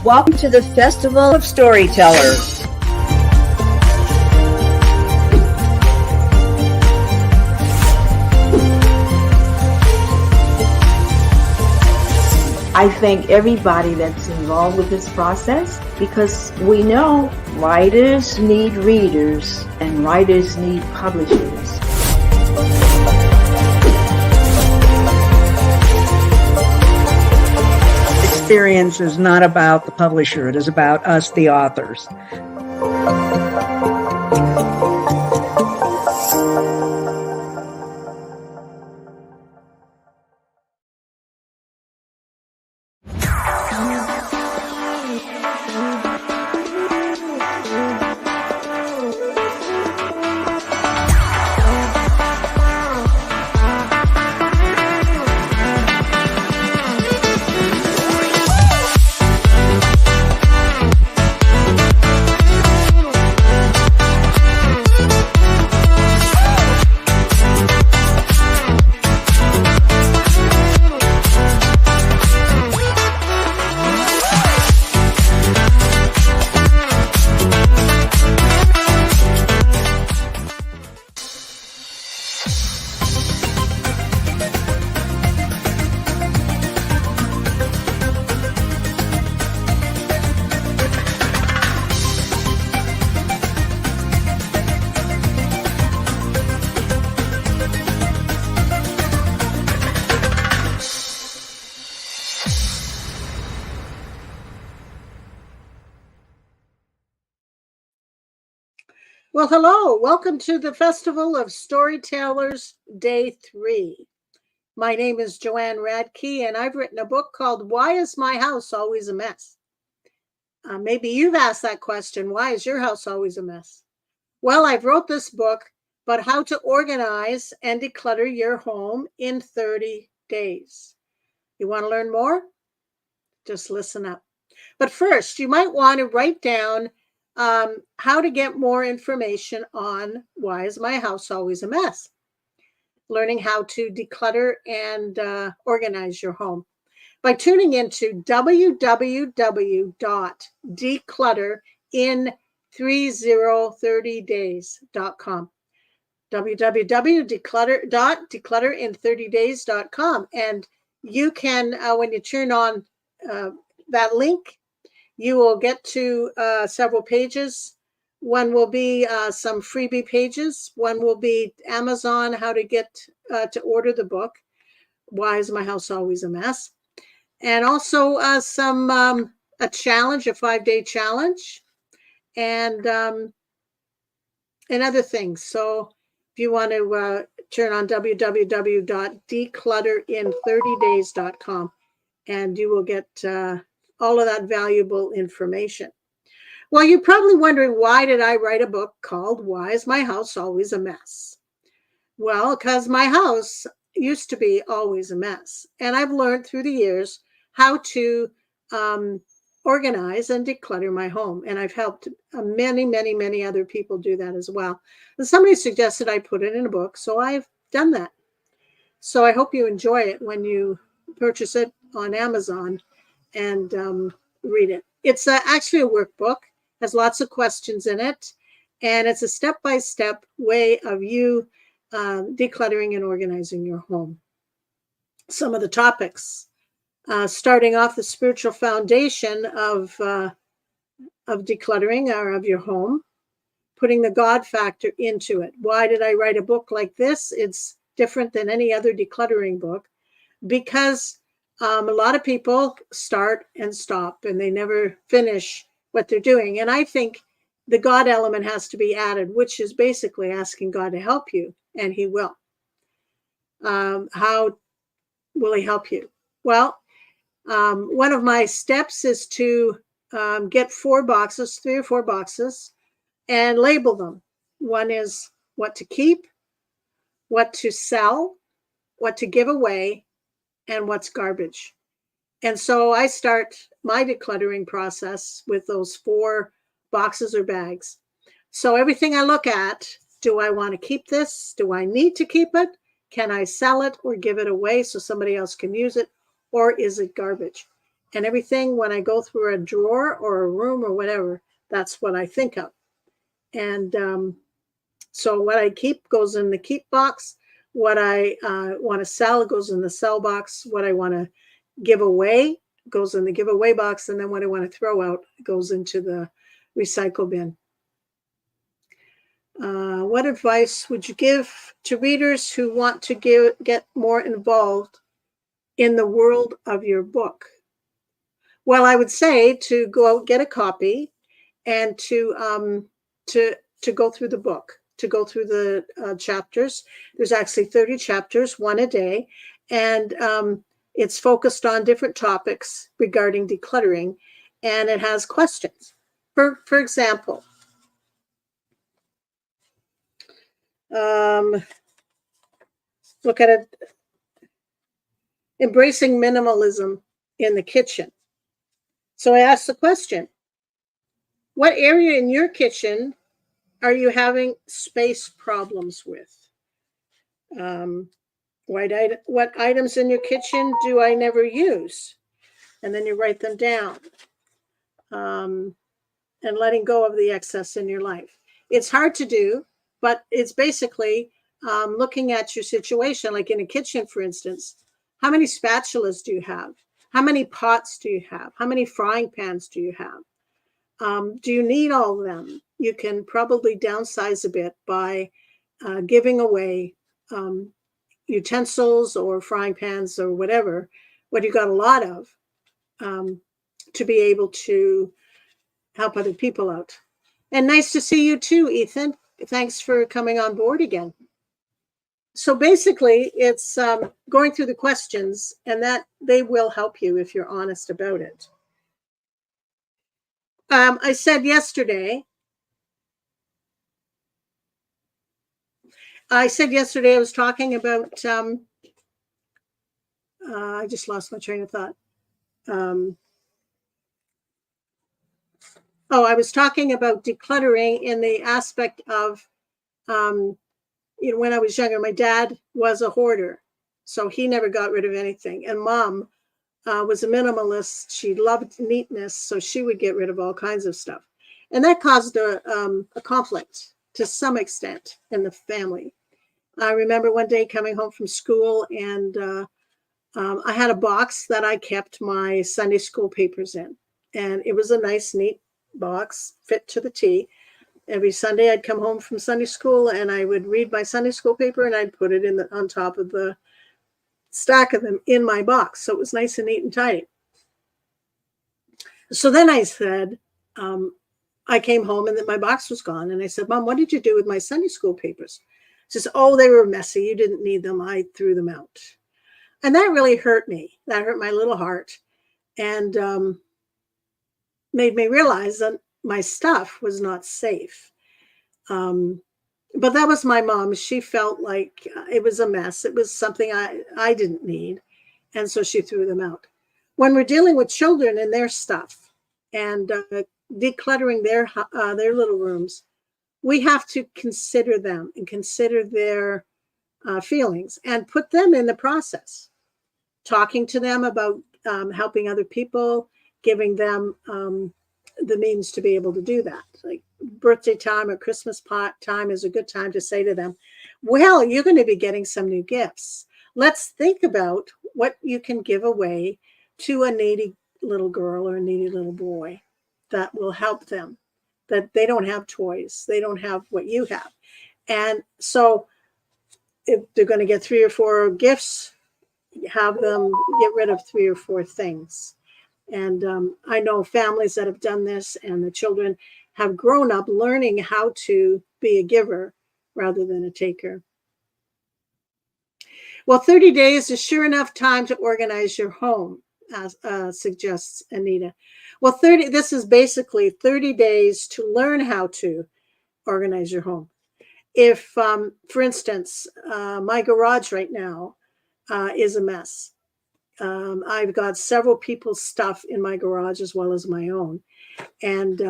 Welcome to the Festival of Storytellers. I thank everybody that's involved with this process because we know writers need readers and writers need publishers. Experience is not about the publisher, it is about us, the authors. Well, hello. Welcome to the Festival of Storytellers, Day 3. My name is Joanne Radke, and I've written a book called Why Is My House Always a Mess? Maybe you've asked that question. Why is your house always a mess? Well, I've wrote this book about how to organize and declutter your home in 30 days. You want to learn more? Just listen up. But first, you might want to write down how to get more information on why is my house always a mess. Learning how to declutter and organize your home by tuning into www.declutterinthirtydays.com. www.declutterinthirtydays.com. And you can, when you turn on that link, you will get to several pages. One will be some freebie pages. One will be Amazon, how to get to order the book, Why Is My House Always a Mess? And also a challenge, a 5-day challenge, and other things. So if you want to turn on www.declutterinthirtydays.com, and you will get all of that valuable information. Well, you're probably wondering, why did I write a book called Why Is My House Always a Mess? Well, because my house used to be always a mess. And I've learned through the years how to organize and declutter my home. And I've helped many other people do that as well. And somebody suggested I put it in a book, so I've done that. So I hope you enjoy it when you purchase it on Amazon and read it. It's actually a workbook, has lots of questions in it, and it's a step-by-step way of you decluttering and organizing your home. Some of the topics, starting off the spiritual foundation of decluttering or of your home, putting the God factor into it. Why did I write a book like this? It's different than any other decluttering book because a lot of people start and stop and they never finish what they're doing. And I think the God element has to be added, which is basically asking God to help you, and he will. How will he help you? Well, one of my steps is to get 3 or 4 boxes, and label them. One is what to keep, what to sell, what to give away, and what's garbage. And so I start my decluttering process with those 4 boxes or bags. So everything I look at, do I want to keep this? Do I need to keep it? Can I sell it or give it away so somebody else can use it? Or is it garbage? And everything, when I go through a drawer or a room or whatever, that's what I think of. And so what I keep goes in the keep box. What I want to sell goes in the sell box. What I want to give away goes in the giveaway box. And then what I want to throw out goes into the recycle bin. What advice would you give to readers who want to get more involved in the world of your book? Well, I would say to go out, get a copy, and to go through the book, to go through the chapters. There's actually 30 chapters, one a day, and it's focused on different topics regarding decluttering, and it has questions. For example, look at it. Embracing minimalism in the kitchen. So I asked the question, what area in your kitchen are you having space problems with? What items in your kitchen do I never use? And then you write them down. And letting go of the excess in your life. It's hard to do, but it's basically looking at your situation, like in a kitchen, for instance. How many spatulas do you have? How many pots do you have? How many frying pans do you have? Do you need all of them? You can probably downsize a bit by giving away utensils or frying pans or whatever, what you got a lot of, to be able to help other people out. And nice to see you too, Ethan. Thanks for coming on board again. So basically, it's going through the questions, and that they will help you if you're honest about it. I said yesterday I was talking about, I just lost my train of thought. I was talking about decluttering in the aspect of, when I was younger, my dad was a hoarder, so he never got rid of anything. And Mom was a minimalist. She loved neatness, so she would get rid of all kinds of stuff. And that caused a conflict to some extent in the family. I remember one day coming home from school, and I had a box that I kept my Sunday school papers in. And it was a nice, neat box, fit to the T. Every Sunday I'd come home from Sunday school and I would read my Sunday school paper and I'd put it on top of the stack of them in my box. So it was nice and neat and tidy. So then I said, I came home and then my box was gone. And I said, Mom, what did you do with my Sunday school papers? She says, oh, they were messy. You didn't need them. I threw them out. And that really hurt me. That hurt my little heart. And made me realize that my stuff was not safe. But that was my mom. She felt like it was a mess. It was something I didn't need. And so she threw them out. When we're dealing with children and their stuff and decluttering their little rooms, we have to consider them and consider their feelings and put them in the process. Talking to them about helping other people, giving them the means to be able to do that. Like birthday time or Christmas time is a good time to say to them, well, you're going to be getting some new gifts. Let's think about what you can give away to a needy little girl or a needy little boy that will help them, that they don't have toys. They don't have what you have. And so if they're going to get 3 or 4 gifts, have them get rid of 3 or 4 things. And I know families that have done this, and the children have grown up learning how to be a giver rather than a taker. Well, 30 days is sure enough time to organize your home, suggests Anita. Well, this is basically 30 days to learn how to organize your home. If, for instance, my garage right now is a mess. I've got several people's stuff in my garage as well as my own. And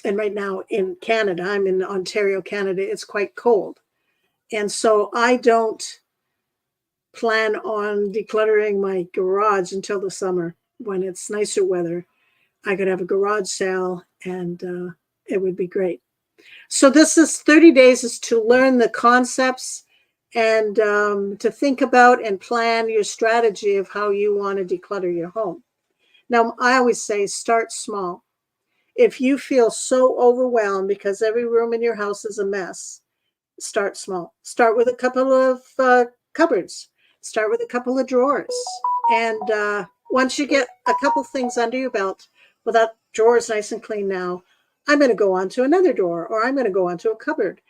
right now in Canada, I'm in Ontario, Canada, it's quite cold. And so I don't plan on decluttering my garage until the summer. when it's nicer weather, I could have a garage sale, and it would be great. So this is 30 days is to learn the concepts and to think about and plan your strategy of how you want to declutter your home. Now, I always say start small. If you feel so overwhelmed because every room in your house is a mess, start small. Start with a couple of cupboards. Start with a couple of drawers. And once you get a couple things under your belt, well, that drawer is nice and clean now. I'm going to go on to another drawer, or I'm going to go onto a cupboard.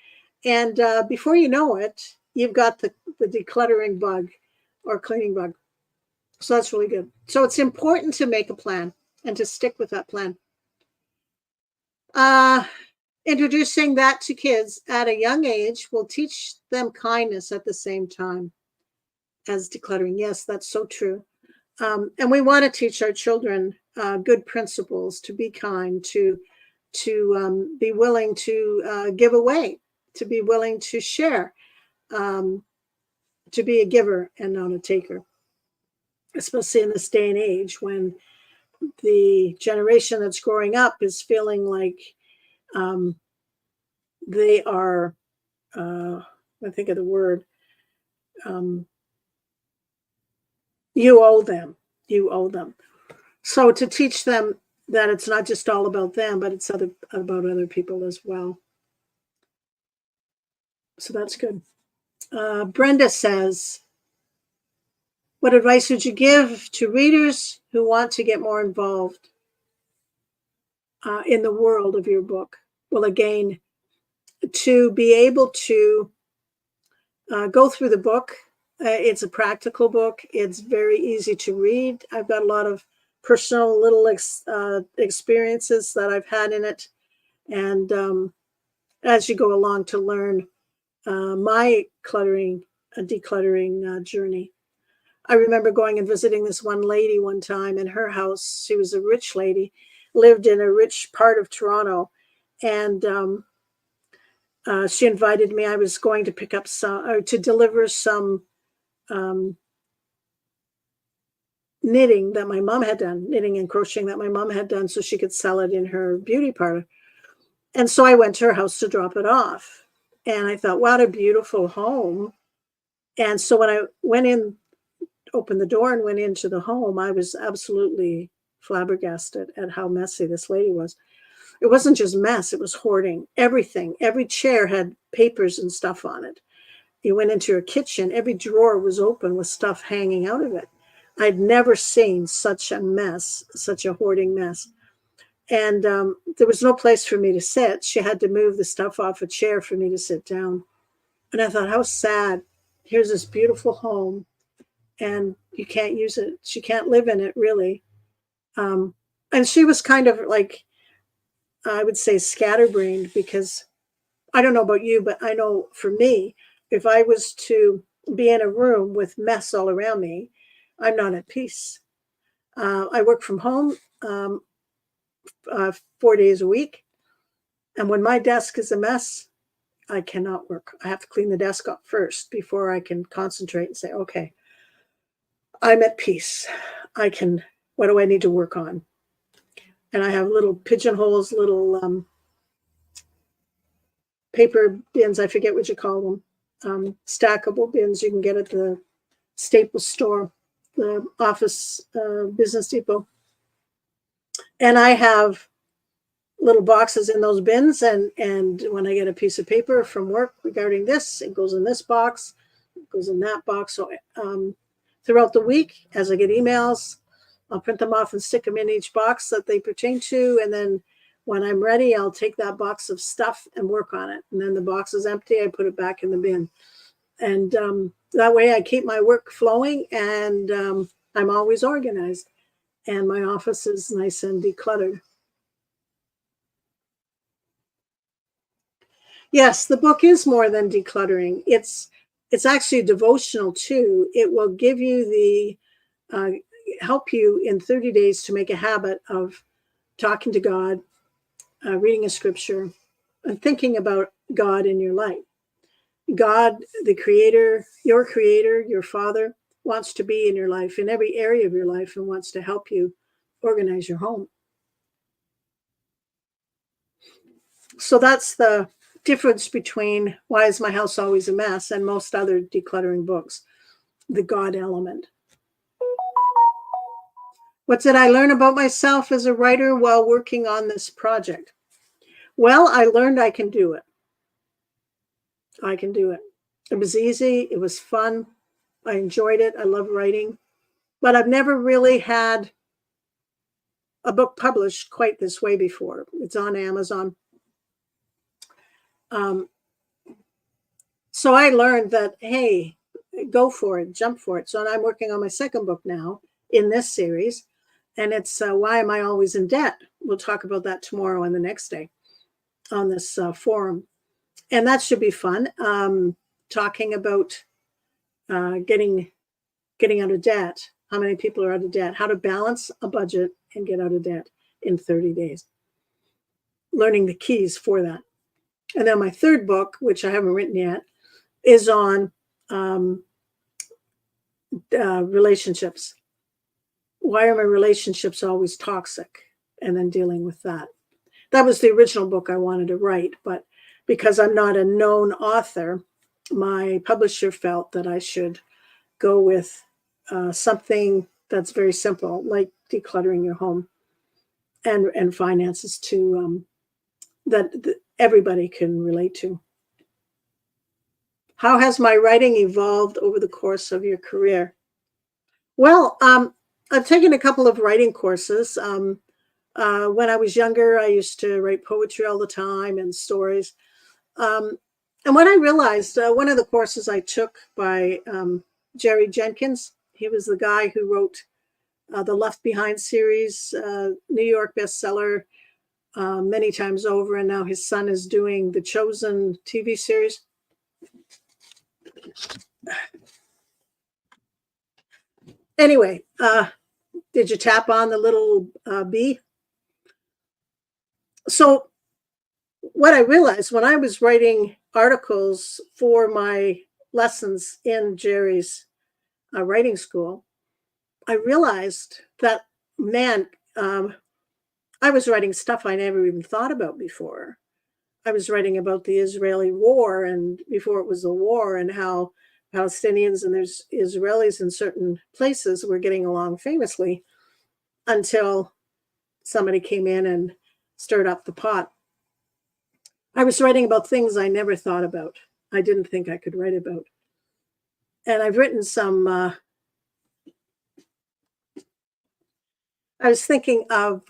And before you know it, you've got the decluttering bug or cleaning bug. So that's really good. So it's important to make a plan and to stick with that plan. Introducing that to kids at a young age will teach them kindness at the same time as decluttering. Yes, that's so true. And we want to teach our children good principles, to be kind, to be willing to give away, to be willing to share, to be a giver and not a taker, especially in this day and age when the generation that's growing up is feeling like they are, I think of the word, you owe them. You owe them. So to teach them that it's not just all about them, but it's about other people as well. So that's good. Brenda says, what advice would you give to readers who want to get more involved in the world of your book? Well, again, to be able to go through the book. It's a practical book. It's very easy to read. I've got a lot of personal little experiences that I've had in it. And as you go along to learn my decluttering journey. I remember going and visiting this one lady one time in her house. She was a rich lady, lived in a rich part of Toronto. And she invited me. I was going to pick up some, or to deliver some knitting that my mom had done, knitting and crocheting that my mom had done, so she could sell it in her beauty parlor. And so I went to her house to drop it off. And I thought, what a beautiful home. And so when I went in, opened the door and went into the home, I was absolutely flabbergasted at how messy this lady was. It wasn't just mess, it was hoarding. Everything, every chair had papers and stuff on it. You went into her kitchen, every drawer was open with stuff hanging out of it. I'd never seen such a mess, such a hoarding mess. And there was no place for me to sit. She had to move the stuff off a chair for me to sit down. And I thought, how sad. Here's this beautiful home, and you can't use it. She can't live in it, really. And she was kind of like, I would say, scatterbrained, because I don't know about you, but I know for me, if I was to be in a room with mess all around me, I'm not at peace. I work from home 4 days a week. And when my desk is a mess, I cannot work. I have to clean the desk up first before I can concentrate and say, okay, I'm at peace. What do I need to work on? And I have little pigeonholes, little paper bins, I forget what you call them, stackable bins you can get at the Staples store, the Office Business Depot. And I have little boxes in those bins, and when I get a piece of paper from work regarding this, it goes in this box, it goes in that box. So throughout the week, as I get emails, I'll print them off and stick them in each box that they pertain to, and then when I'm ready, I'll take that box of stuff and work on it. And then the box is empty, I put it back in the bin. And that way I keep my work flowing, and I'm always organized. And my office is nice and decluttered. Yes, the book is more than decluttering. It's actually devotional too. It will give you help you in 30 days to make a habit of talking to God, reading a scripture, and thinking about God in your life. God, the creator, your Father, wants to be in your life, in every area of your life, and wants to help you organize your home. So that's the difference between Why Is My House Always a Mess and most other decluttering books, the God element. What did I learn about myself as a writer while working on this project? Well, I learned I can do it. I can do it. It was easy. It was fun. I enjoyed it. I love writing. But I've never really had a book published quite this way before. It's on Amazon. So I learned that, hey, go for it, jump for it. So I'm working on my second book now in this series, and it's Why Am I Always in Debt? We'll talk about that tomorrow and the next day on this forum. And that should be fun, talking about getting out of debt, how many people are out of debt, how to balance a budget and get out of debt in 30 days, learning the keys for that. And then my third book, which I haven't written yet, is on relationships. Why are my relationships always toxic? And then dealing with that. That was the original book I wanted to write, but because I'm not a known author, my publisher felt that I should go with something that's very simple, like decluttering your home and finances too, that everybody can relate to. How has my writing evolved over the course of your career? Well, I've taken a couple of writing courses. When I was younger, I used to write poetry all the time and stories. And what I realized, one of the courses I took by Jerry Jenkins, he was the guy who wrote the Left Behind series, New York bestseller many times over. And now his son is doing the Chosen TV series. Anyway, did you tap on the little bee? So what I realized when I was writing articles for my lessons in Jerry's writing school, I realized that, man, I was writing stuff I never even thought about before. I was writing about the Israeli war, and before it was a war, and how Palestinians and there's Israelis in certain places were getting along famously until somebody came in and stirred up the pot. I was writing about things I never thought about. I didn't think I could write about. And I've written some, I was thinking of,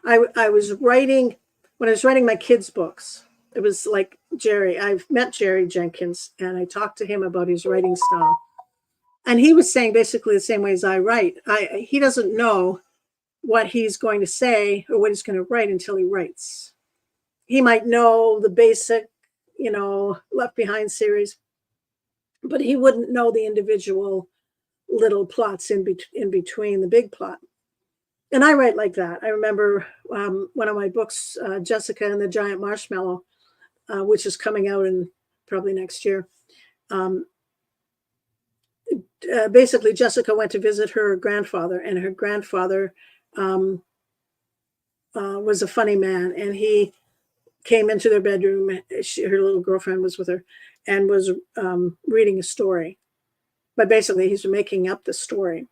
I was writing, when I was writing my kids' books, it was like Jerry, I've met Jerry Jenkins and I talked to him about his writing style. And he was saying basically the same way as I write. He doesn't know what he's going to say or what he's going to write until he writes. He might know the basic, Left Behind series, but he wouldn't know the individual little plots in between the big plot. And I write like that. I remember one of my books, Jessica and the Giant Marshmallow, which is coming out in probably next year. Basically, Jessica went to visit her grandfather, and her grandfather was a funny man, and he came into their bedroom. Her little girlfriend was with her and was reading a story. But basically, he's making up the story.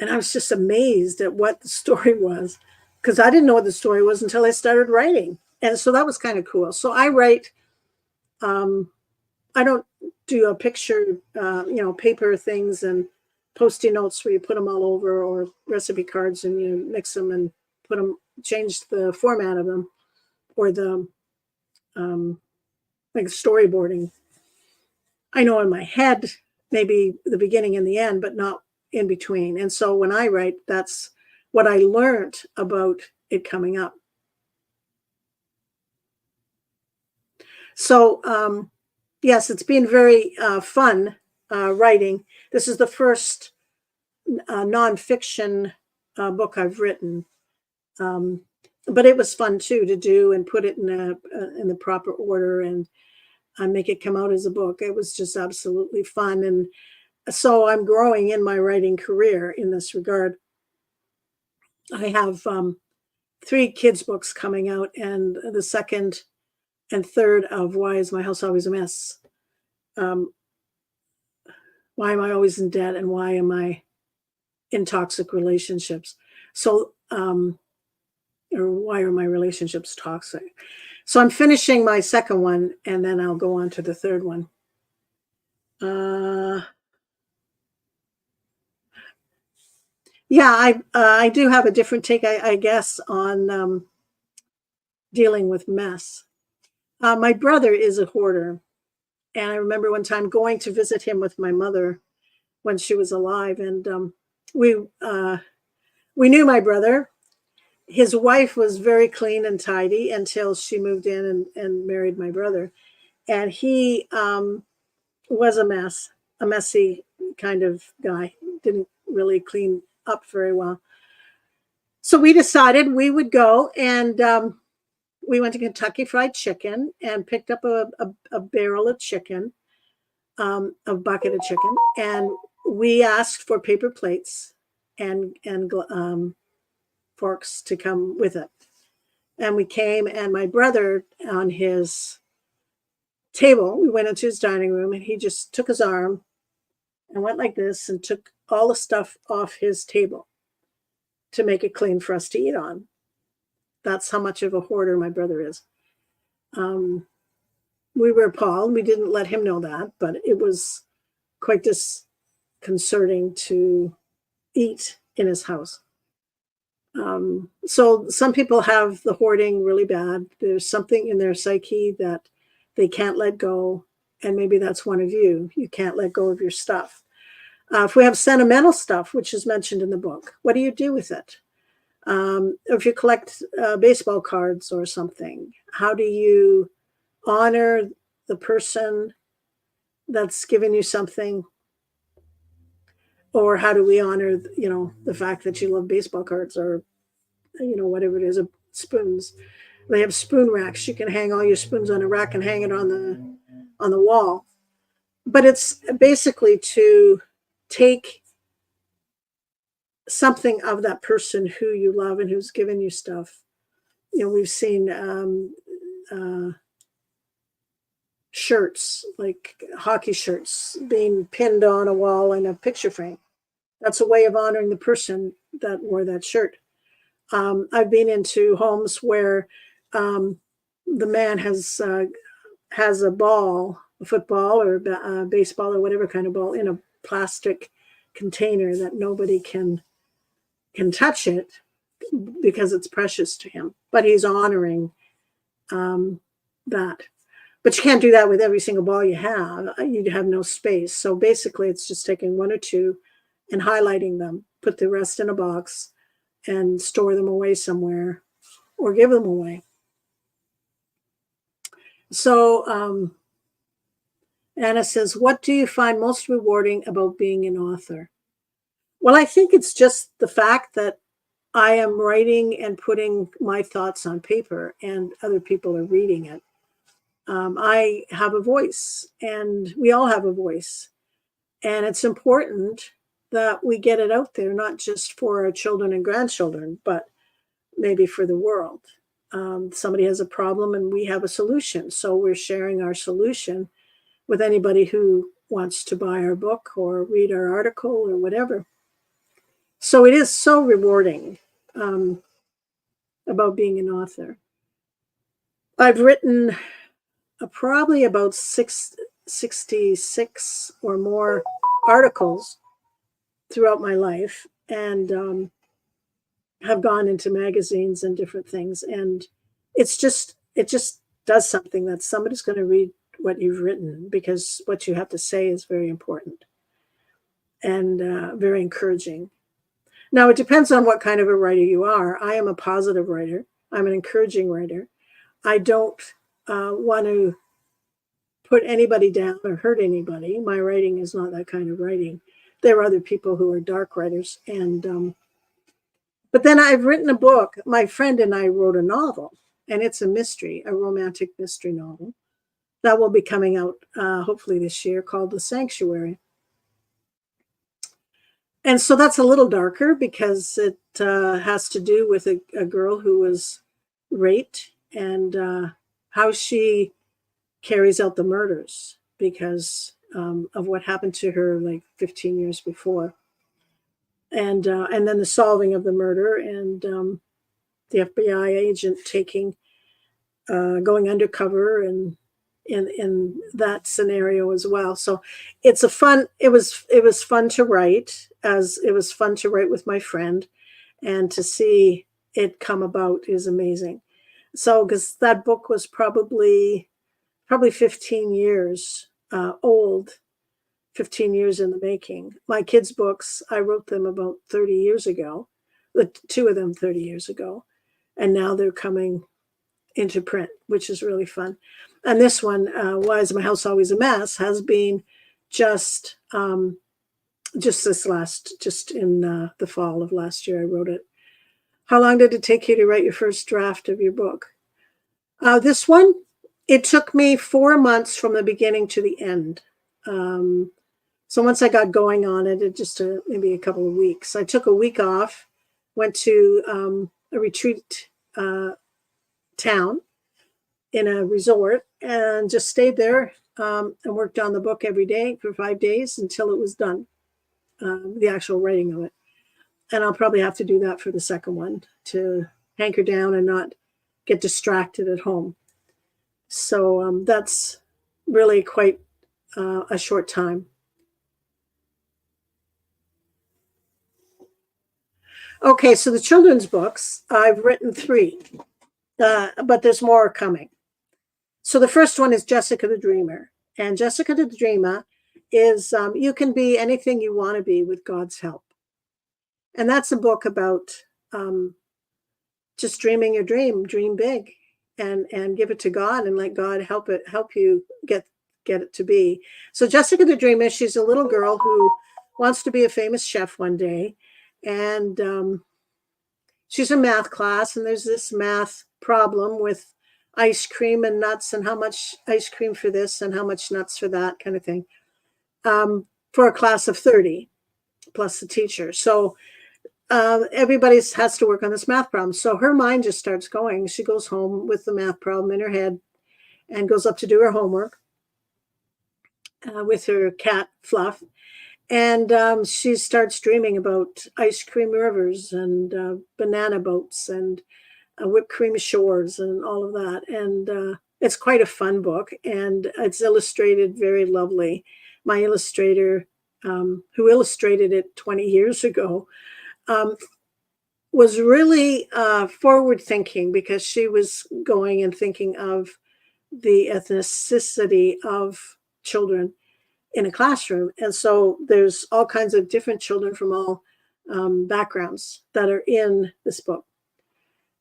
And I was just amazed at what the story was, because I didn't know what the story was until I started writing. And so that was kind of cool. So I write, I don't do a picture, paper things and Post-it notes where you put them all over, or recipe cards and you mix them and put them, change the format of them, or the like storyboarding. I know in my head, maybe the beginning and the end, but not in between. And so when I write, that's what I learned about it coming up. So yes, it's been very fun writing. This is the first nonfiction book I've written, but it was fun too to do and put it in the proper order and make it come out as a book. It was just absolutely fun, and So I'm growing in my writing career in this regard. I have 3 kids books coming out, and the second and third of Why Is My House Always a Mess? Um, why am I always in debt, and why am I in toxic relationships? So, or why are my relationships toxic? So I'm finishing my second one, and then I'll go on to the third one. Yeah, I do have a different take, I guess, on dealing with mess. My brother is a hoarder, and I remember one time going to visit him with my mother when she was alive, and we uh, we knew my brother. His wife was very clean and tidy until she moved in and married my brother, and he was a mess, a messy kind of guy. Didn't really clean up very well. So we decided we would go, and we went to Kentucky Fried Chicken and picked up a barrel of chicken, a bucket of chicken, and we asked for paper plates and forks to come with it. And we came, and my brother on his table, we went into his dining room, and he just took his arm and went like this and took all the stuff off his table to make it clean for us to eat on. That's how much of a hoarder my brother is. We were appalled. We didn't let him know that, but it was quite disconcerting to eat in his house. So some people have the hoarding really bad. There's something in their psyche that they can't let go. And maybe that's one of you. You can't let go of your stuff. If we have sentimental stuff, which is mentioned in the book, what do you do with it? If you collect baseball cards or something, how do you honor the person that's given you something? Or how do we honor, the fact that you love baseball cards, or, whatever it is, spoons. They have spoon racks. You can hang all your spoons on a rack and hang it on the wall. But it's basically to take something of that person who you love and who's given you stuff. We've seen shirts, like hockey shirts, being pinned on a wall in a picture frame. That's a way of honoring the person that wore that shirt. I've been into homes where the man has a ball, a football or baseball or whatever kind of ball, in a plastic container that nobody can touch it because it's precious to him. But he's honoring that. But you can't do that with every single ball you have. You'd have no space. So basically, it's just taking one or two and highlighting them, put the rest in a box, and store them away somewhere or give them away. So Anna says, what do you find most rewarding about being an author? Well, I think it's just the fact that I am writing and putting my thoughts on paper, and other people are reading it. I have a voice, and we all have a voice. And it's important that we get it out there, not just for our children and grandchildren, but maybe for the world. Somebody has a problem and we have a solution. So we're sharing our solution with anybody who wants to buy our book or read our article or whatever. So it is so rewarding about being an author. I've written probably about 66 or more articles throughout my life, and have gone into magazines and different things. And it just does something that somebody's going to read what you've written, because what you have to say is very important and very encouraging. Now, it depends on what kind of a writer you are. I am a positive writer. I'm an encouraging writer. I don't want to put anybody down or hurt anybody. My writing is not that kind of writing. There are other people who are dark writers. But then I've written a book. My friend and I wrote a novel, and it's a mystery, a romantic mystery novel that will be coming out hopefully this year, called The Sanctuary. And so that's a little darker because it has to do with a girl who was raped and how she carries out the murders because of what happened to her like 15 years before. And then the solving of the murder and the FBI agent going undercover and in that scenario as well. So it was fun to write, as it was fun to write with my friend, and to see it come about is amazing. So because that book was probably 15 years old, 15 years in the making. My kids' books, I wrote them about 30 years ago, the two of them 30 years ago, and now they're coming into print, which is really fun. And this one, Why Is My House Always a Mess, has been just just in the fall of last year, I wrote it. How long did it take you to write your first draft of your book? This one, it took me 4 months from the beginning to the end. So once I got going on it, it just maybe a couple of weeks. I took a week off, went to a retreat town in a resort, and just stayed there and worked on the book every day for 5 days until it was done, the actual writing of it. And I'll probably have to do that for the second one to hanker down and not get distracted at home. So that's really quite a short time. Okay, so the children's books, I've written 3, but there's more coming. So the first one is Jessica the Dreamer. And Jessica the Dreamer is you can be anything you want to be with God's help. And that's a book about just dreaming your dream big, and give it to God and let God help you get it to be. So Jessica the Dreamer, she's a little girl who wants to be a famous chef one day, and she's in math class, and there's this math problem with ice cream and nuts, and how much ice cream for this and how much nuts for that kind of thing, for a class of 30 plus the teacher. So everybody has to work on this math problem. So her mind just starts going. She goes home with the math problem in her head and goes up to do her homework with her cat Fluff. And she starts dreaming about ice cream rivers and banana boats and whipped cream shores and all of that. And it's quite a fun book, and it's illustrated very lovely. My illustrator, who illustrated it 20 years ago, was really forward thinking, because she was going and thinking of the ethnicity of children in a classroom. And so there's all kinds of different children from all backgrounds that are in this book.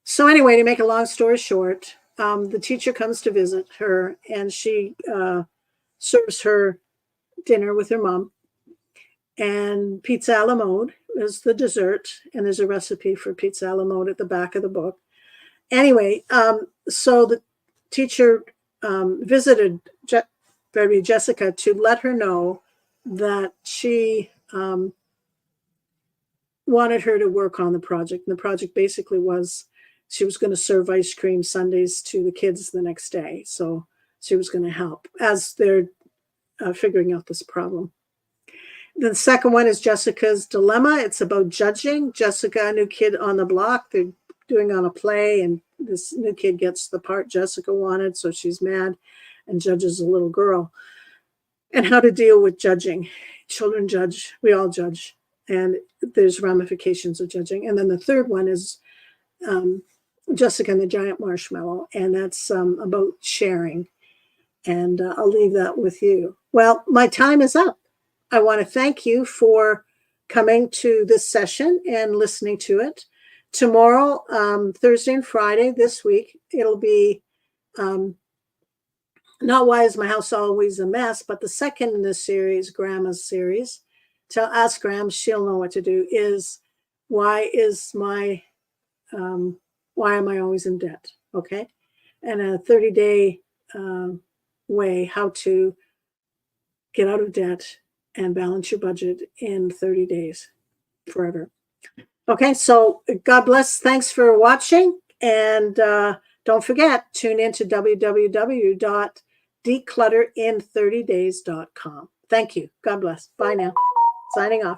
So anyway, to make a long story short, the teacher comes to visit her, and she serves her dinner with her mom. And pizza alla mode is the dessert, and there's a recipe for pizza alla mode at the back of the book. Anyway, so the teacher visited Jessica to let her know that she wanted her to work on the project. And the project basically was she was going to serve ice cream sundaes to the kids the next day. So she was going to help as they're figuring out this problem. The second one is Jessica's Dilemma. It's about judging. Jessica, a new kid on the block, they're doing on a play, and this new kid gets the part Jessica wanted, so she's mad and judges a little girl. And how to deal with judging. Children judge, we all judge, and there's ramifications of judging. And then the third one is Jessica and the Giant Marshmallow, and that's about sharing. And I'll leave that with you. Well, my time is up. I want to thank you for coming to this session and listening to it. Tomorrow, Thursday and Friday this week, it'll be not Why Is My House Always a Mess, but the second in this series, Grandma's series. Ask Graham, she'll know what to do, is why am I always in debt? Okay. And a 30-day way how to get out of debt and balance your budget in 30 days. forever. Okay, so God bless. Thanks for watching. And don't forget, tune in to www.declutterinthirtydays.com. Thank you. God bless. Bye now. Signing off.